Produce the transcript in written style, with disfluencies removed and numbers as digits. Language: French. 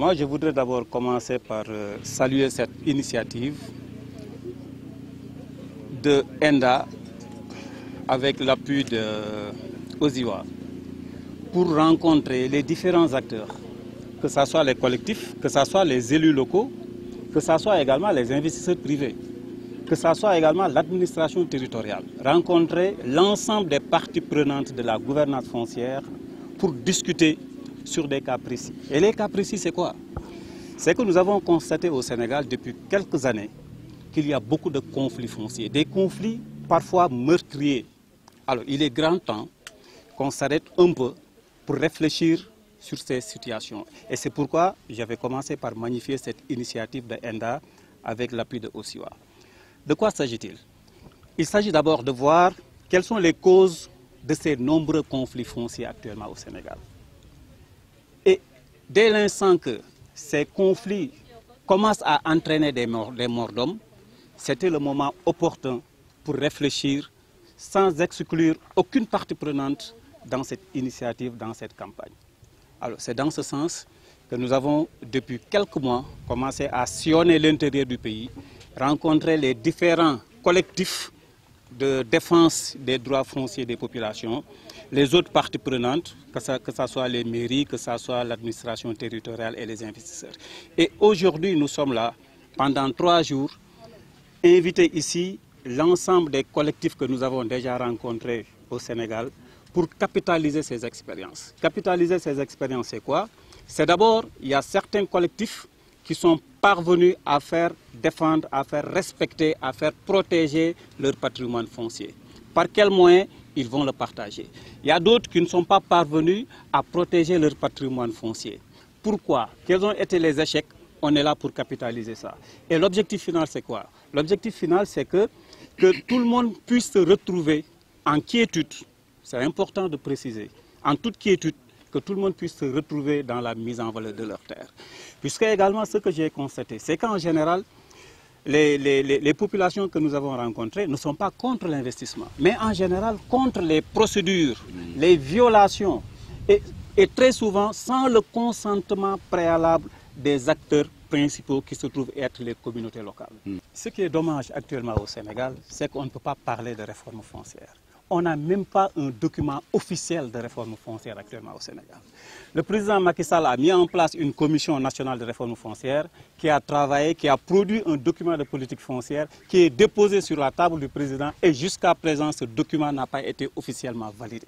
Moi, je voudrais d'abord commencer par saluer cette initiative de ENDA avec l'appui de Osiwa pour rencontrer les différents acteurs, que ce soit les collectifs, que ce soit les élus locaux, que ce soit également les investisseurs privés, que ce soit également l'administration territoriale, rencontrer l'ensemble des parties prenantes de la gouvernance foncière pour discuter sur des cas précis. Et les cas précis, c'est quoi? C'est que nous avons constaté au Sénégal depuis quelques années qu'il y a beaucoup de conflits fonciers, des conflits parfois meurtriers. Alors, il est grand temps qu'on s'arrête un peu pour réfléchir sur ces situations. Et c'est pourquoi j'avais commencé par magnifier cette initiative de ENDA avec l'appui de Osiwa. De quoi s'agit-il? Il s'agit d'abord de voir quelles sont les causes de ces nombreux conflits fonciers actuellement au Sénégal. Et dès l'instant que ces conflits commencent à entraîner des morts d'hommes, c'était le moment opportun pour réfléchir sans exclure aucune partie prenante dans cette initiative, dans cette campagne. Alors c'est dans ce sens que nous avons depuis quelques mois commencé à sillonner l'intérieur du pays, rencontrer les différents collectifs de défense des droits fonciers des populations, les autres parties prenantes, que ce soit les mairies, que ce soit l'administration territoriale et les investisseurs. Et aujourd'hui, nous sommes là, pendant 3 jours, inviter ici l'ensemble des collectifs que nous avons déjà rencontrés au Sénégal pour capitaliser ces expériences. Capitaliser ces expériences, c'est quoi? C'est d'abord, il y a certains collectifs qui sont parvenus à faire défendre, à faire respecter, à faire protéger leur patrimoine foncier. Par quels moyens ils vont le partager? Il y a d'autres qui ne sont pas parvenus à protéger leur patrimoine foncier. Pourquoi? Quels ont été les échecs? On est là pour capitaliser ça. Et l'objectif final, c'est quoi? L'objectif final, c'est que tout le monde puisse se retrouver en quiétude. C'est important de préciser. En toute quiétude, que tout le monde puisse se retrouver dans la mise en valeur de leurs terres. Puisque également, ce que j'ai constaté, c'est qu'en général, les populations que nous avons rencontrées ne sont pas contre l'investissement, mais en général contre les procédures, les violations, et très souvent sans le consentement préalable des acteurs principaux qui se trouvent être les communautés locales. Ce qui est dommage actuellement au Sénégal, c'est qu'on ne peut pas parler de réforme foncière. On n'a même pas un document officiel de réforme foncière actuellement au Sénégal. Le président Macky Sall a mis en place une commission nationale de réforme foncière qui a travaillé, qui a produit un document de politique foncière qui est déposé sur la table du président et jusqu'à présent ce document n'a pas été officiellement validé.